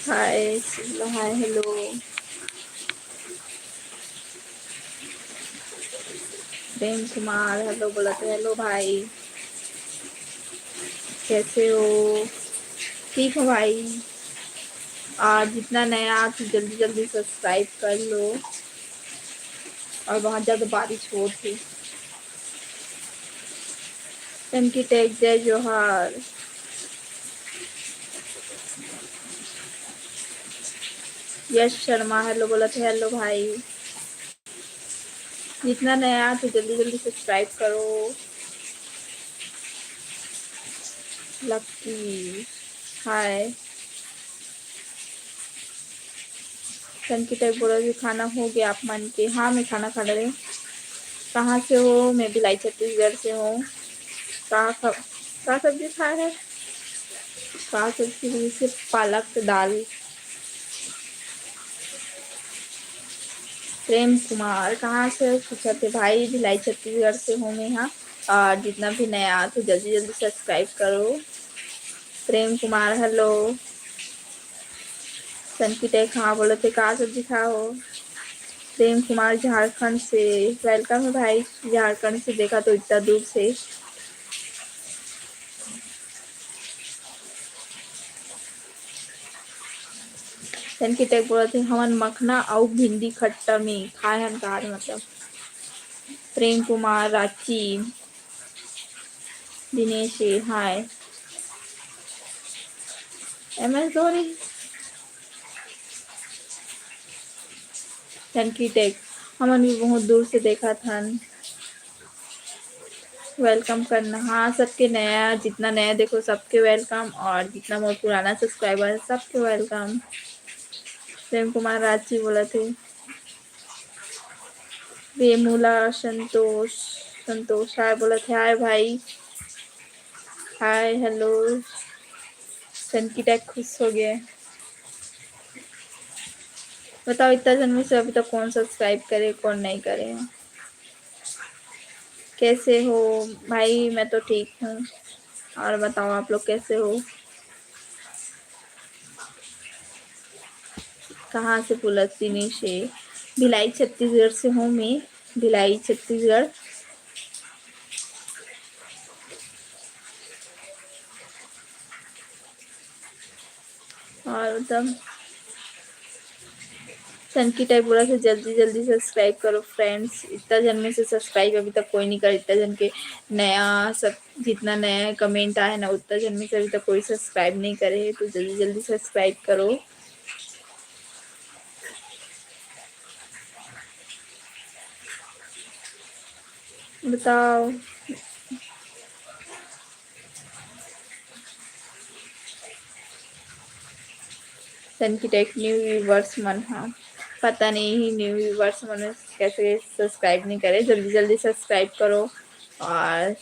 हाय hi hello. Prem Kumar hello बोला तो hello भाई, कैसे हो? ठीक हो भाई? और जितना नया तो जल्दी जल्दी सब्सक्राइब कर लो। और बहुत ज़्यादा बारिश हो थी। की टेक जय जोहार। यश शर्मा हेलो बोला तो हेलो भाई। जितना नया तो जल्दी जल्दी सब्सक्राइब करो। लक्की हाय। की टेक बोला कि खाना हो गया आप मन के? हाँ मैं खाना खा रही हूँ। कहाँ से हो? मैं भिलाई छत्तीसगढ़ से हूँ। कहाँ सब्जी खाया है? कहाँ सब्जी? से पालक दाल। प्रेम कुमार कहाँ से पूछा थे भाई? भिलाई छत्तीसगढ़ से हूँ मैं यहाँ। और जितना भी नया तो जल्दी जल्दी सब्सक्राइब करो। प्रेम कुमार हेलो। की टेक हाँ बोले थे कहाँ सब्जी खाओ? प्रेम कुमार झारखंड से। वेलकम है भाई झारखंड से, देखा तो इतना दूर से। की टेक बोला थे हमन मखना और भिंडी खट्टा में खाए हम कहा मतलब। प्रेम कुमार रांची। दिनेश हाय। MS धोनी। की टेक हमन भी बहुत दूर से देखा था। वेलकम करना हाँ सबके नया, जितना नया देखो सबके वेलकम, और जितना मोर पुराना सब्सक्राइबर है सबके वेलकम। प्रेम कुमार रांची बोला थे। रेमूला संतोष हाय बोला थे हाय भाई। Hi hello. की टेक खुश हो गए। बताओ इतना जन में से अभी तक कौन सब्सक्राइब करे कौन नहीं करे? कैसे हो भाई? मैं तो ठीक हूँ। और बताओ आप लोग कैसे हो? कहाँ से? पुलस्तिनी से। भिलाई छत्तीसगढ़ से हूँ मैं। भिलाई छत्तीसगढ़। और एकदम सनकी टाइप बोला था जल्दी जल्दी सब्सक्राइब करो फ्रेंड्स। इतना जन में से सब्सक्राइब अभी तक कोई नहीं कर, इतना जन के नया सब जितना नया कमेंट आया है ना उतना जन में से अभी तक कोई सब्सक्राइब नहीं करे है, तो जल्दी जल्दी सब्सक्राइब करो। बताओ सनकी टाइप न्यू व्यूवर्स मन, हाँ पता नहीं न्यू व्यूवर्स मन कैसे सब्सक्राइब नहीं करे, जल्दी जल्दी सब्सक्राइब करो और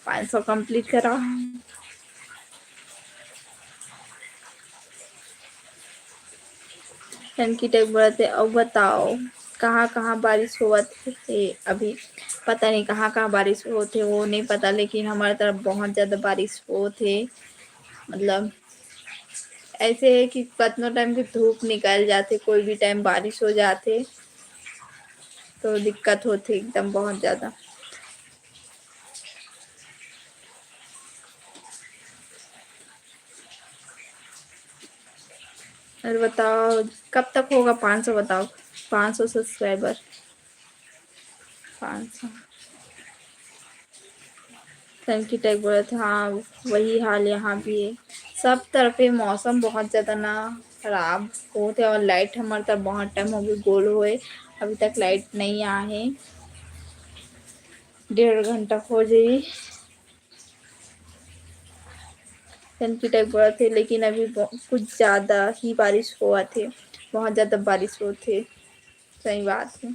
500 कंप्लीट करा। सनकी टाइप बोला थे अब बताओ कहाँ कहाँ बारिश हुआ थे अभी, पता नहीं कहाँ कहाँ बारिश होते वो नहीं पता, लेकिन हमारे तरफ बहुत ज़्यादा बारिश हो थे। मतलब ऐसे है कि कितना टाइम की धूप निकल जाते, कोई भी टाइम बारिश हो जाते तो दिक्कत होती एकदम बहुत ज़्यादा। और बताओ कब तक होगा 500, बताओ 500 सब्सक्राइबर। 500 सनकी टाइप बोला था, हाँ वही हाल यहाँ भी है। सब तरफ ये मौसम बहुत ज़्यादा ना खराब होते, और लाइट हमारे तरफ बहुत टाइम हो गई गोल हुए अभी तक लाइट नहीं आए, 1.5 घंटा हो जाए। सनकी टाइप बोला थे लेकिन अभी कुछ ज़्यादा ही बारिश हुआ थे, बहुत ज़्यादा बारिश हो थे, सही बात है।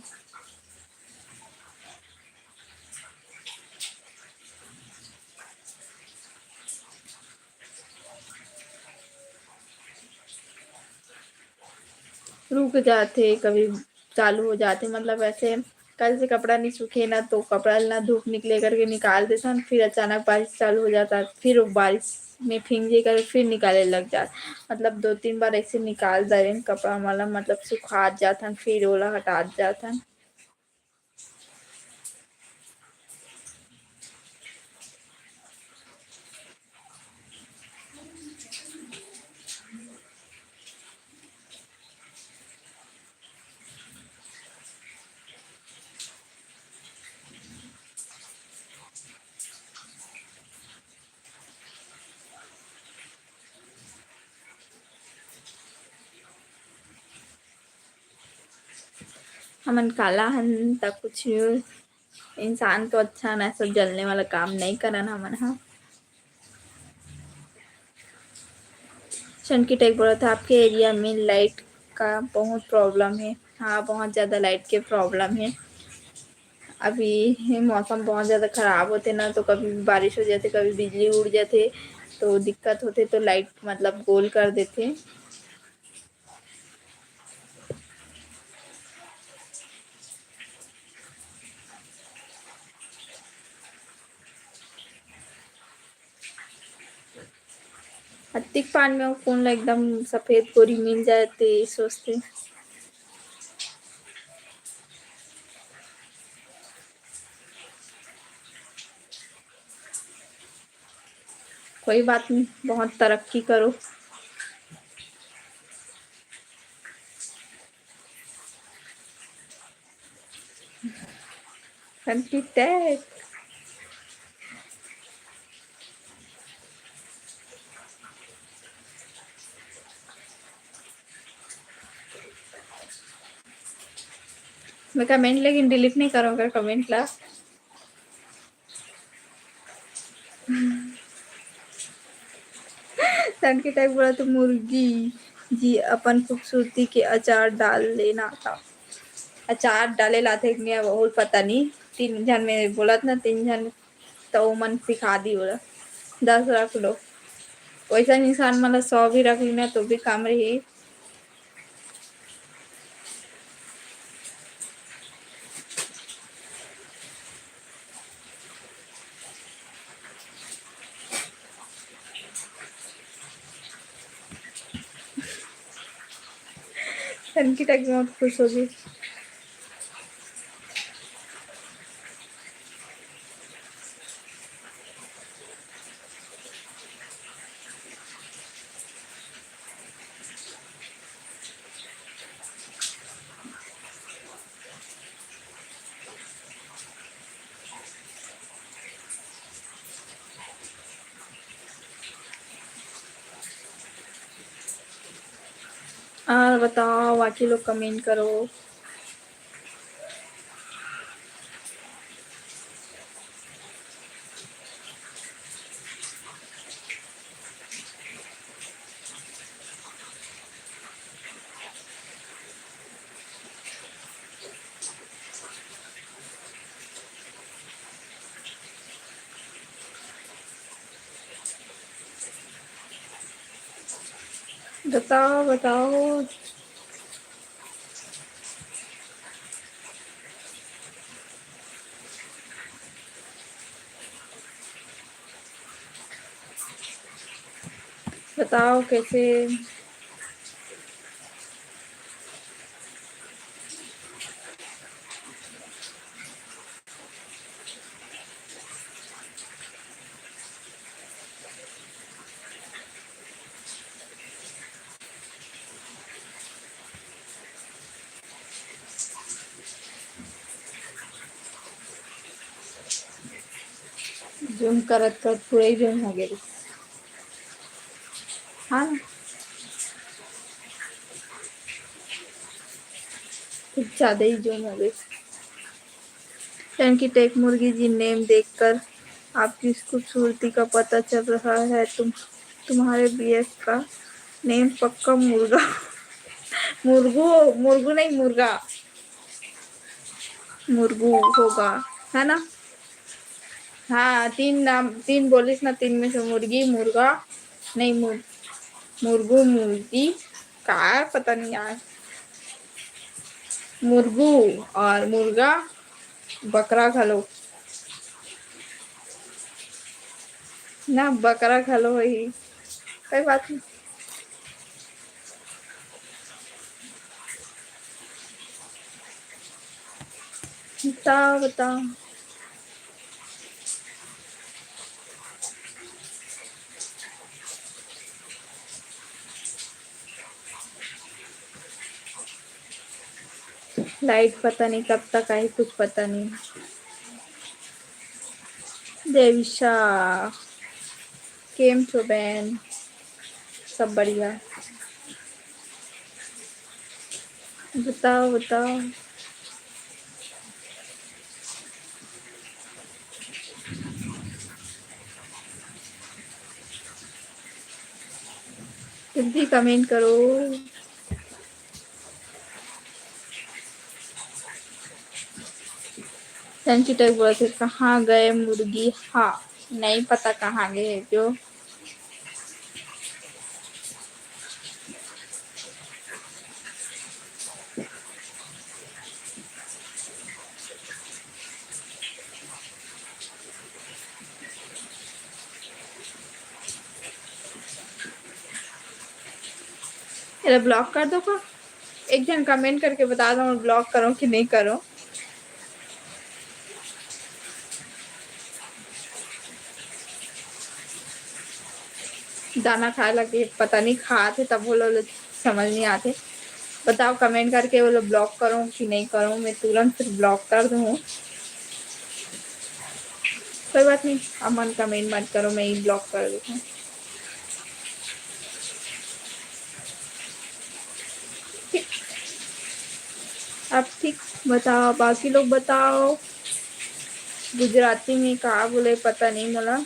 रुक जाते कभी चालू हो जाते, मतलब ऐसे कल से कपड़ा नहीं सूखे ना तो कपड़ा ना धूप निकले करके निकाल देता, फिर अचानक बारिश चालू हो जाता, फिर वो बारिश में भींगे कर फिर निकाले लग जाता, मतलब 2-3 बार ऐसे निकाल दे कपड़ा वाला, मतलब सुखा जाता फिर ओला हटा जाता। हमन काला हन तक कुछ इंसान को अच्छा ना सब जलने वाला काम नहीं करन हमन, हाँ। सनकी टेक बोला था आपके एरिया में लाइट का बहुत प्रॉब्लम है, हाँ बहुत ज़्यादा लाइट के प्रॉब्लम है। अभी मौसम बहुत ज़्यादा ख़राब होते ना तो कभी बारिश हो जाती, कभी बिजली उड़ जाते तो दिक्कत होते, तो लाइट मतलब गोल कर देते। अतिक पान में कौन ला एकदम सफ़ेद गोरी मिल जाते सोचते। कोई बात नहीं, बहुत तरक्की करो। सनकी टेक मैं कमेंट लेकिन डिलीट नहीं करूँगा कमेंट ला। सन के टाइप बोला तो मुर्गी जी अपन खूबसूरती के अचार डाल लेना था, अचार डाले लाते क्या बहुत पता नहीं, 3 जन में बोला था ना 3 जन तो मन सिखा दी बोला 10 रख लो, वैसा इंसान मतलब 100 भी रख लेना तो भी काम रही। सन की टाइप बहुत खुश होगी। और बताओ, बाकी लोग कमेंट करो। बताओ बताओ। बताओ कैसे। जूम करत करत पुरे जूम हो गेले. हाँ ना, कुछ ज्यादा ही जूम हो गई. टंकी टेक मुर्गी जी नेम देखकर आपकी इस खूबसूरती का पता चल रहा है. तुम्हारे बीएफ का नेम पक्का मुर्गा. मुर्गू. मुर्गू नहीं, मुर्गा. मुर्गू होगा, है ना. हाँ, तीन नाम, तीन बोलिस ना, तीन में से मुर्गी, मुर्गा नहीं, मुर्गू, मुर्गी, का पता नहीं यार. मुर्गू और मुर्गा, बकरा खा ना, बकरा खा लो वही. कोई बात नहीं. बताओ बताओ. लाइट पता नहीं कब तक आई, कुछ पता नहीं. देविशा, केम छो बहन. सब बढ़िया. बताओ बताओ. तुम भी कमेंट करो. थैंक यू टैग बोला थे, कहाँ गए मुर्गी. हाँ, नहीं पता कहाँ गए जो. मेरा ब्लॉक कर दो का. एक जन कमेंट करके बता दो मैं ब्लॉक करूँ कि नहीं करूँ. दाना खाए लगे, पता नहीं खाते तब वो लोग समझ नहीं आते. बताओ कमेंट करके, वो लोग ब्लॉक करूँ कि नहीं करूँ. मैं तुरंत फिर ब्लॉक कर दूँ. कोई बात नहीं, अमन कमेंट मत करो, मैं ही ब्लॉक कर देती हूँ. अब ठीक. बताओ बाकी लोग बताओ. गुजराती में कहा बोले पता नहीं मला.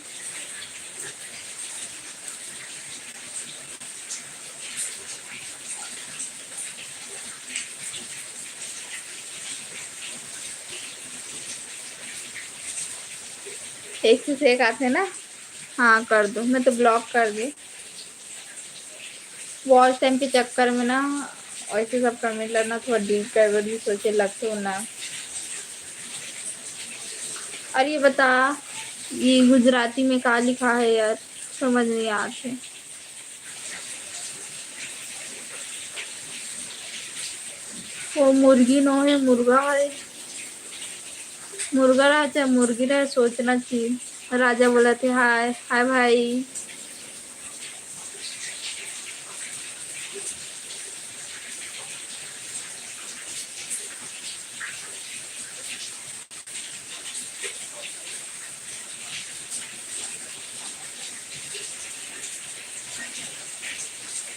एक से एक आते ना. हाँ कर दो, मैं तो ब्लॉक कर दी. वॉच टाइम के चक्कर में ना ऐसे सब कमेंट करना थोड़ा डीप कर भी सोचे लगते हो ना. और ये बता, ये गुजराती में क्या लिखा है यार, समझ नहीं आते. वो मुर्गी नो है, मुर्गा है. मुर्गा रहा चाहे मुर्गी रहे, सोचना चाहिए. राजा बोला थे हाय हाय भाई.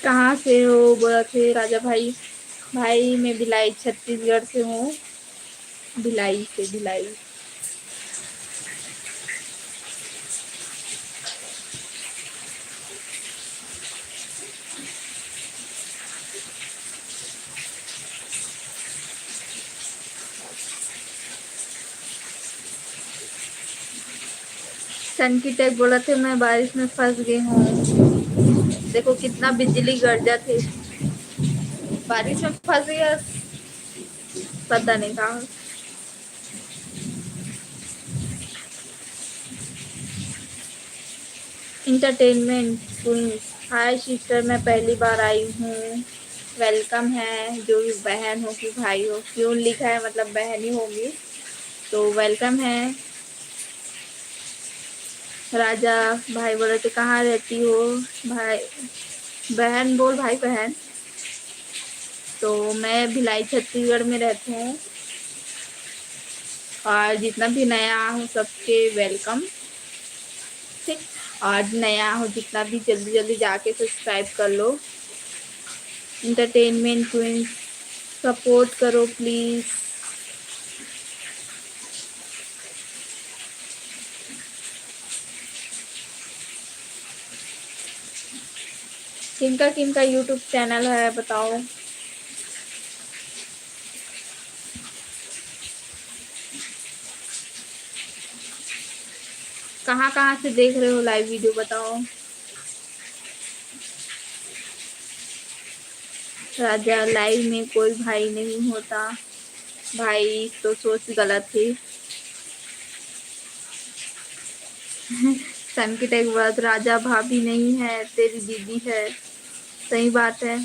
कहाँ से हो? बोला थे राजा भाई। भाई मैं भिलाई छत्तीसगढ़ से हूँ। भिलाई से, भिलाई। सन की टेक बोला थे मैं बारिश में फंस गई हूँ। देखो कितना बिजली गर्जा थे। बारिश में फंस गया, पता नहीं कहाँ। Entertainment queen's. हाय सिस्टर, मैं पहली बार आई हूँ। वेलकम है। जो भी बहन हो कि भाई हो, क्यों लिखा है मतलब बहन ही होगी, तो वेलकम है। राजा भाई बोले थे कहाँ रहती हो? भाई बहन बोल, भाई बहन। तो मैं भिलाई छत्तीसगढ़ में रहती हूँ। और जितना भी नया हूँ सबके वेलकम। ठीक। और नया हो जितना भी जल्दी जल्दी जाके सब्सक्राइब कर लो। इंटरटेनमेंट क्वींस, सपोर्ट करो प्लीज। किनका किनका यूट्यूब चैनल है बताओ। कहाँ कहाँ से देख रहे हो लाइव वीडियो बताओ। राजा लाइव में कोई भाई नहीं होता। भाई तो सोच गलत थी। सन की टेक बात, राजा भाभी नहीं है तेरी दीदी है। सही बात है।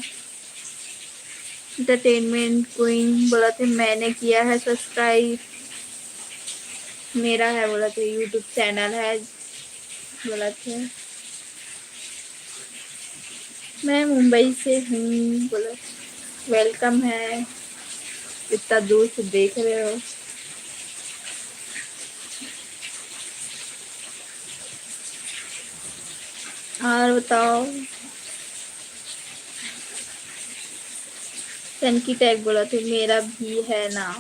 एंटरटेनमेंट क्वीन बोला थे मैंने किया है सब्सक्राइब। मेरा है बोला थे, यूट्यूब चैनल है बोला थे। मैं मुंबई से हूँ बोला। वेलकम है। इतना दूर से देख रहे हो। और बताओ। सन की टैग बोला थे मेरा भी है ना।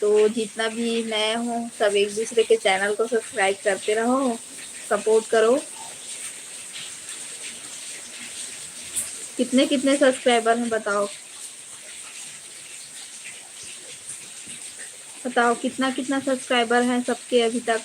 तो जितना भी नए हो सब एक दूसरे के चैनल को सब्सक्राइब करते रहो, सपोर्ट करो। कितने कितने सब्सक्राइबर हैं बताओ। बताओ कितना कितना सब्सक्राइबर हैं सबके अभी तक।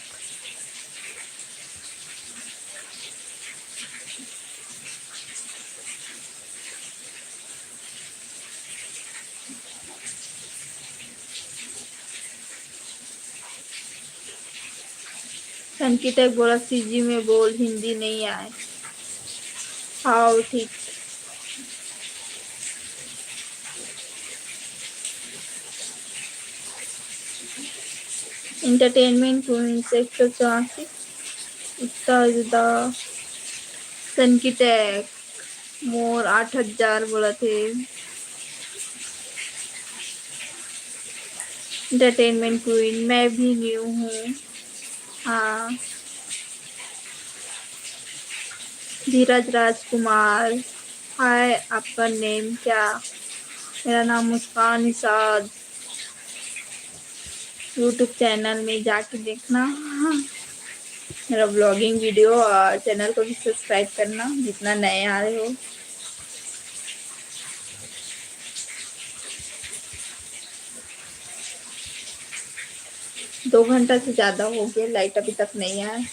सन की टैग बोला सीजी में बोल, हिंदी नहीं आए। हाँ ठीक। इंटरटेनमेंट 184 इतना ज्यादा। सन की टैग मोर 8000 बोला थे। एंटरटेनमेंट क्वीन मैं भी न्यू हूँ। हाँ। धीरज राजकुमार। हाय आपका नेम क्या? मेरा नाम मुस्कान निषाद। यूट्यूब चैनल में जाके देखना मेरा ब्लॉगिंग वीडियो, और चैनल को भी सब्सक्राइब करना जितना नए आ रहे हो। 2 घंटा से ज़्यादा हो गया, लाइट अभी तक नहीं आया।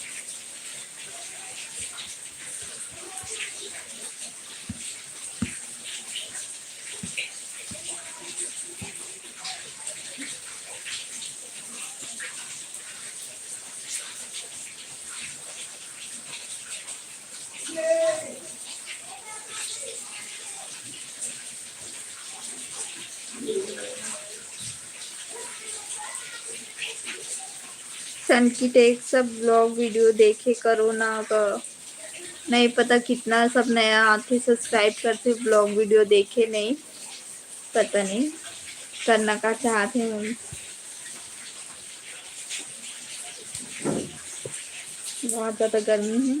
सन की टेक सब ब्लॉग वीडियो देखे करो ना। नहीं पता कितना सब नया आते सब्सक्राइब करते, ब्लॉग वीडियो देखे नहीं, पता नहीं करना का चाहते हैं। बहुत ज़्यादा गर्मी है।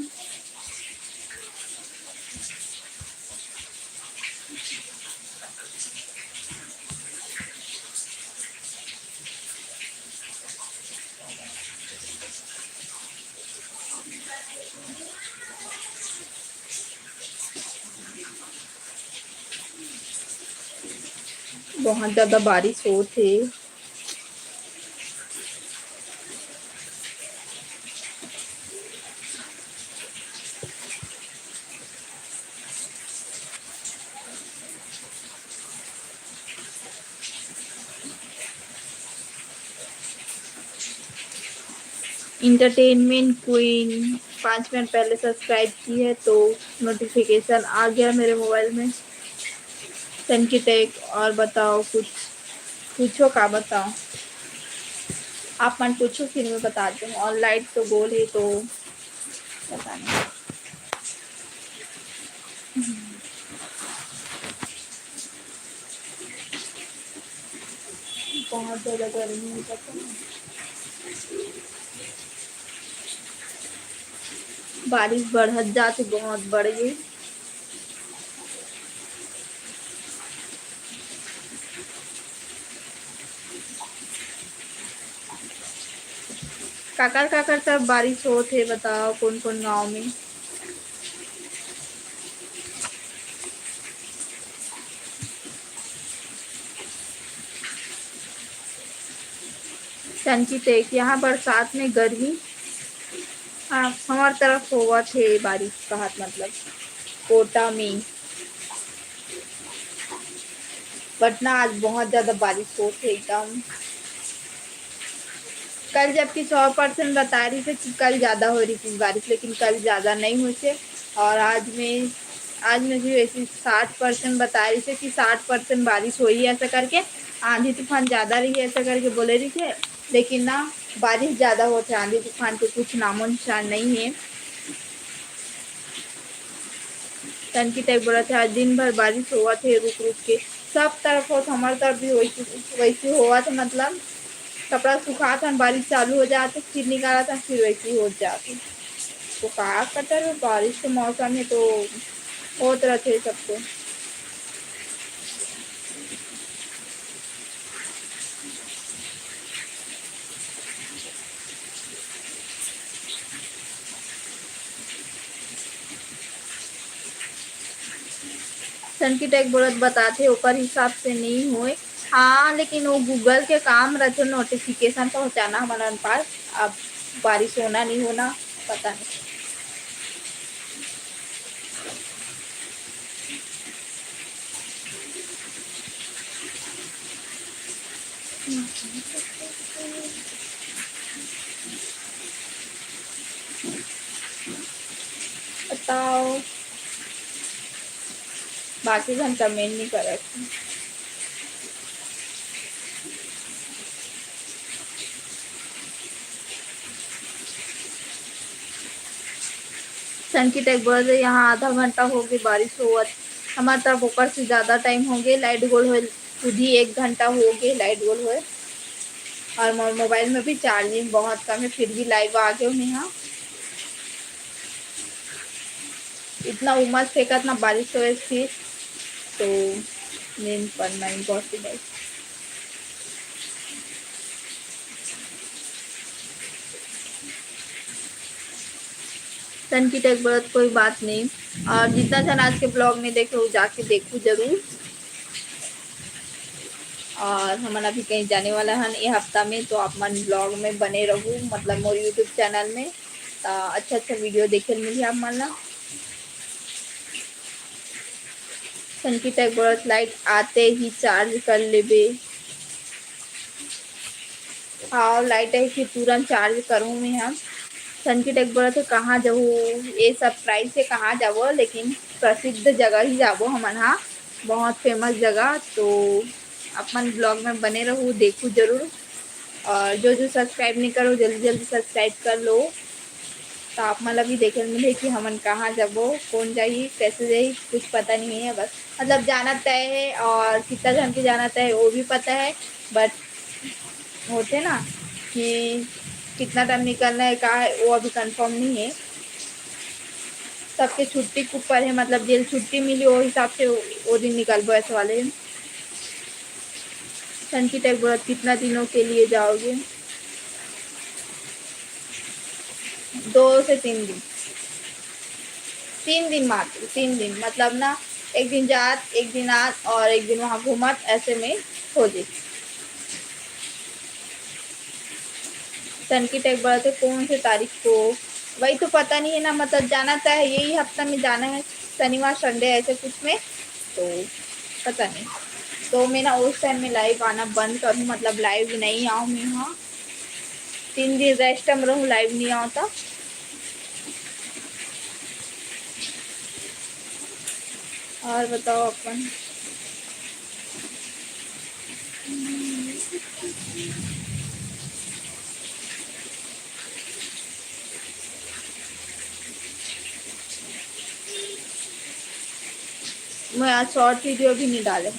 बहुत ज़्यादा बारिश हो थे। इंटरटेनमेंट क्वीन 5 मिनट पहले सब्सक्राइब की है तो नोटिफिकेशन आ गया मेरे मोबाइल में। टेक और बताओ कुछ, पूछो का बताओ, आप मन पूछो फिर मैं बताती हूँ। और लाइट तो गोल है तो पता नहीं। बहुत ज़्यादा गर्मी है पता नहीं। बारिश बढ़त जाती, बहुत बढ़ गई। काकर काकर तब बारिश होते बताओ कौन कौन गांव में। टंकी टेक यहाँ बरसात में गर्मी। हाँ हमारी तरफ हुआ थे बारिश का हाथ मतलब कोटा में, बट ना आज बहुत ज़्यादा बारिश हो थे एकदम। कल जबकि 100% बता रही थी कि कल ज़्यादा हो रही थी बारिश, लेकिन कल ज़्यादा नहीं हुई थी। और आज में भी वैसे 60% बता रही थी कि 60% बारिश हुई है ऐसा करके। आंधी तूफान ज़्यादा रही है ऐसा करके बोले रही थे, लेकिन ना बारिश ज़्यादा होते, आंधी तूफान के कुछ नामो निशान नहीं है। टंकी टाइप बोला था आज दिन भर बारिश हुआ थे रुक रुक के, सब तरफ हो, हमारी तरफ भी वैसे हुआ था। मतलब कपड़ा सुखा था, बारिश चालू हो जाते फिर निकाला था, फिर वैसे ही हो जाती। तो कहा कटर बारिश के मौसम में तो होत रहते सबको। सन की टेक बोलत बताते ओकर हिसाब से नहीं हुए। हाँ लेकिन वो गूगल के काम रहते, नोटिफिकेशन पहुँचाना हमारे पास। अब बारिश होना नहीं होना पता नहीं। बताओ बाकी हम कमेंट नहीं कर रहे। सन की टेक बोल रहे यहाँ आधा घंटा हो गई बारिश हुआ, हमारे तरफ ऊपर से ज़्यादा टाइम हो गए। लाइट गोल हुए खुद ही 1 घंटा हो गए लाइट गोल हुए। और मोबाइल में भी चार्जिंग बहुत कम है, फिर भी लाइव आ गए उन्हें। यहाँ इतना उमस फेंका, इतना बारिश हुए फिर तो नींद पड़ना इम्पॉसिबल। सन की टेक बोलत कोई बात नहीं। और जितना जन आज के ब्लॉग में देखे वो जाके देखो जरूर। और हमारा भी कहीं जाने वाला है ये हफ्ता में, तो आप मन ब्लॉग में बने रहूँ, मतलब मोर यूट्यूब चैनल में अच्छा अच्छा वीडियो देखे मिली आप मन ला। सन की टेक बोलत लाइट आते ही चार्ज कर लेबे। हाँ लाइट है कि तुरंत चार्ज करूँ मैं हम। सन की टेक बोला थे कहाँ जाऊँ, ये सब प्राइस से कहाँ जाबो, लेकिन प्रसिद्ध जगह ही जाबो हमन। हाँ बहुत फेमस जगह, तो अपन ब्लॉग में बने रहूँ देखूँ जरूर। और जो जो सब्सक्राइब नहीं करो जल्दी जल्दी सब्सक्राइब कर लो, तो आप मतलब भी देखे मिले कि हमन कहाँ जाबो, कौन जाइए कैसे जाइए कुछ पता नहीं है। बस मतलब जाना तय है और कितना जन के जाना तय है वो भी पता है, बट होते ना कि कितना टाइम निकलना है कहाँ है वो अभी कंफर्म नहीं है। सबके छुट्टी के ऊपर है, मतलब जेल छुट्टी मिली वो हिसाब से वो दिन निकलबो ऐसे वाले हैं। संचित एक बोला कितना दिनों के लिए जाओगे? 2 से 3 दिन। 3 दिन मात्र, 3 दिन मतलब ना, एक दिन जात, एक दिन आत और एक दिन वहाँ घूमत, ऐसे में हो जाए। संकित एक बोला थे कौन से तारीख को? वही तो पता नहीं है ना, मतलब जाना तो है, यही हफ्ता में जाना है, शनिवार संडे ऐसे कुछ में, तो पता नहीं। तो मैं ना उस टाइम में लाइव आना बंद करूँ, मतलब लाइव नहीं आऊँ मैं। हाँ 3 दिन रेस्ट में रहूँ, लाइव नहीं आऊँ तो। और बताओ अपन। मैं आज शॉर्ट वीडियो भी नहीं डाले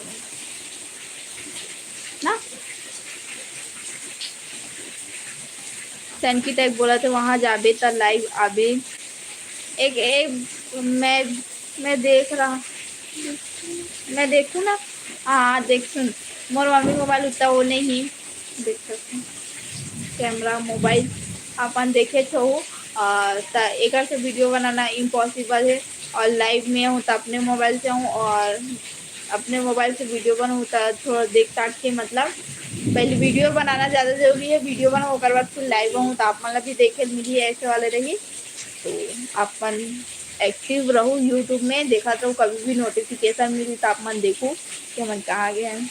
ना। संकित एक बोला था वहाँ जाबे तो लाइव आबे। एक एक मैं देख रहा, मैं देखूँ ना। हाँ देख सुन, मोर मम्मी मोबाइल उतना वो नहीं देख सकती, कैमरा मोबाइल अपन देखे छो। एक से वीडियो बनाना इम्पॉसिबल है, और लाइव में हूँ तो अपने मोबाइल से हूँ, और अपने मोबाइल से वीडियो बनाऊँ तो थोड़ा देख ताक के, मतलब पहले वीडियो बनाना ज़्यादा जरूरी है, वीडियो बनाओ कर बाद फिर लाइव हूँ तो आप मतलब भी देखे मिली ऐसे वाले रही, तो अपन एक्टिव रहूँ यूट्यूब में, देखा तो कभी भी नोटिफिकेशन मिली तो आप मन देखूँ कि मन कहाँ गए हैं।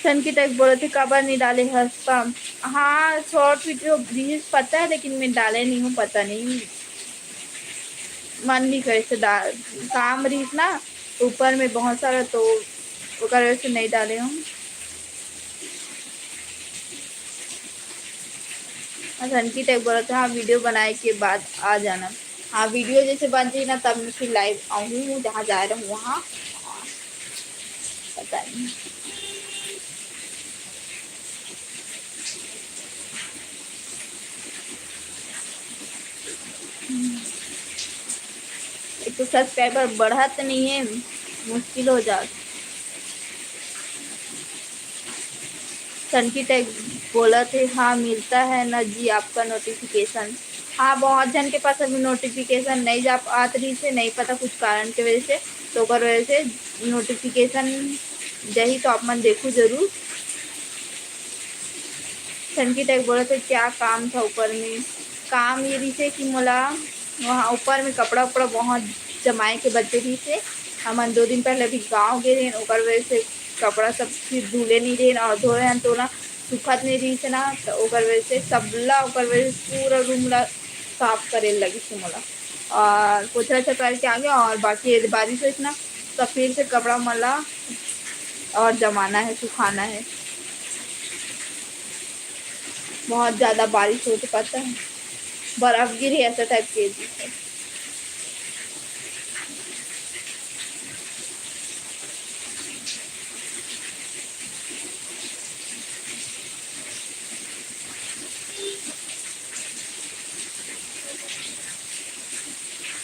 सन की टैग बोले थे कबर नहीं डाले हंसता। हाँ शॉर्ट वीडियो रील्स पता है, लेकिन मैं डाले नहीं हूँ, पता नहीं मन नहीं कैसे डाल, काम रील्स ना ऊपर में बहुत सारा, तो वजह से नहीं डाले हूँ। सन की टैग बोला था हाँ वीडियो बनाए के बाद आ जाना। हाँ वीडियो जैसे बन जाए ना तब मैं फिर लाइव आऊँगी, जहाँ जा रहा हूँ वहाँ, पता नहीं। एक तो सब्सक्राइबर बढ़त नहीं है, मुश्किल हो जाता। सन की टैग बोला थे हाँ मिलता है ना जी आपका नोटिफिकेशन। हाँ बहुत जन के पास अभी नोटिफिकेशन नहीं जा आत रही से, नहीं पता कुछ कारण की वजह से, तो कर वजह से नोटिफिकेशन जही तो आप मन देखो जरूर। सन की टैग बोला थे क्या काम था ऊपर में? काम ये रही से कि मोला वहाँ ऊपर में कपड़ा उपड़ा बहुत जमाए के बच्चे रही से, हम 2 दिन पहले अभी गाँव गए रहे, ओकर वजह से कपड़ा सब फिर धुले नहीं रहे और धोए हैं तो ना सुखत नहीं रही से ना, तो ओकर वजह से सबला ओकर वजह से पूरा रूम ला साफ करे लगी थी मोला, और पोछा छपा के आ गया, और बाकी बारिश हुई ना तो फिर से कपड़ा मला और जमाना है, सुखाना है। बहुत ज़्यादा बारिश हो तो पता है, बर्फ गिरी ऐसा टाइप के।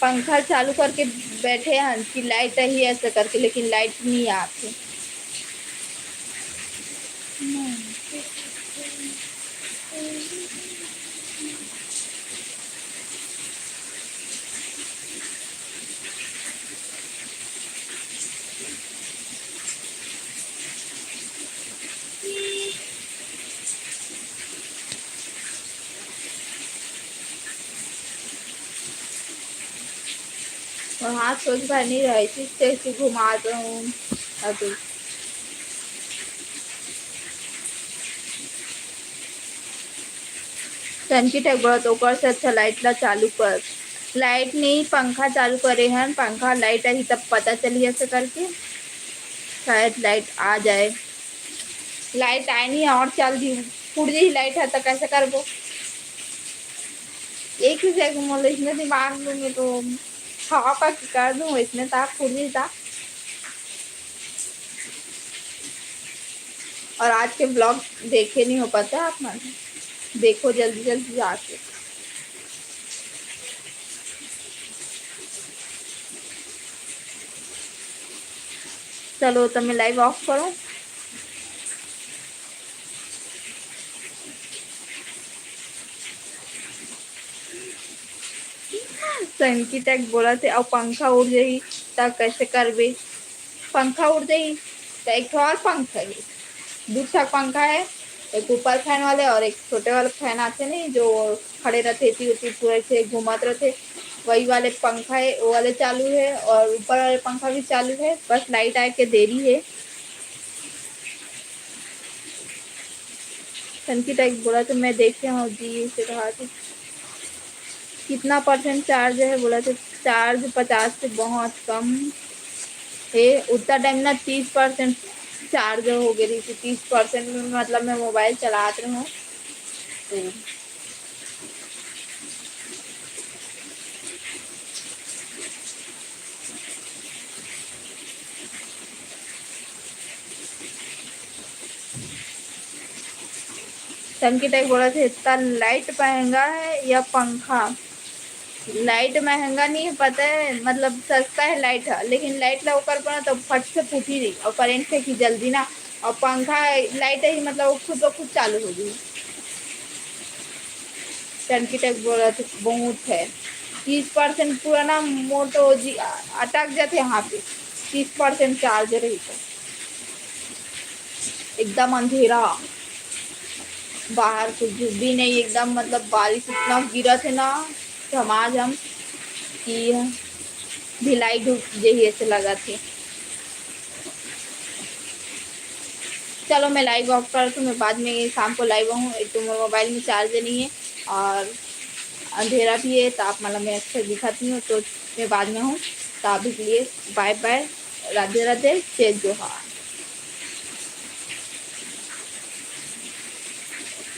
पंखा चालू करके बैठे हैं कि लाइट ही ऐसे करके, लेकिन लाइट नहीं आती। और हाथ सोच भर नहीं रही थी, से घुमा तो हूँ अभी। टंकी टक बड़ा तो कर से अच्छा लाइट ला चालू कर। लाइट नहीं पंखा चालू करे हैं, पंखा लाइट आई तब पता चली ऐसे करके, शायद लाइट आ जाए। लाइट आई नहीं और चल दी फुट जी लाइट है तो कैसे कर वो, एक ही जगह मोल इसने दिमाग में तो हाँ का कर दूँ, इसने था फुट जी था। और आज के ब्लॉग देखे नहीं हो पाता आप मन, देखो जल्दी जल्दी जाके। चलो તમે લાઈવ ઓફ કરો। संगीता एक बोला थे अब पंखा उड़ जाई तब कैसे करबे। पंखा उड़ जाई तो एक और पंखा है, दूसरा पंखा है, एक ऊपर फैन वाले और एक छोटे वाले फैन आते नहीं जो खड़े रहते थी उसी पूरे से घुमाते रहते, वही वाले पंखा है, वो वाले चालू है और ऊपर वाले पंखा भी चालू है, बस लाइट आए के देरी है। संगीता एक बोला तो मैं देखे हूँ जी से कहा था कितना परसेंट चार्ज है, बोला तो चार्ज 50 से बहुत कम है। उतना टाइम ना 30% चार्ज हो गई थी, 30% में मतलब मैं मोबाइल चला रही हूँ तो संगीता एक बोला था इतना लाइट महंगा है या पंखा। लाइट महंगा नहीं है पता है, मतलब सस्ता है लाइट है, लेकिन लाइट ला ऊपर पड़ा तो फट से फूटी रही और करेंट से की जल्दी ना, और पंखा लाइट है मतलब खुद ब खुद चालू हो गई। टंकी तक बोला तो बहुत है 30% पूरा ना मोटो जी अटक जाते यहाँ पे, 30% चार्ज रही तो एकदम अंधेरा, बाहर कुछ भी नहीं, एकदम मतलब बारिश इतना गिरा थे ना झमाझम कि भिलाई धूप जही ऐसे लगा थे। चलो मैं लाइव ऑफ कर तो मैं बाद में शाम को लाइव हूँ, एक तो मेरे मोबाइल में चार्ज नहीं है और अंधेरा भी है, तो आप मतलब मैं अच्छे दिखाती हूँ तो मैं बाद में हूँ, तो अभी के लिए बाय बाय, राधे राधे, जय जोहार।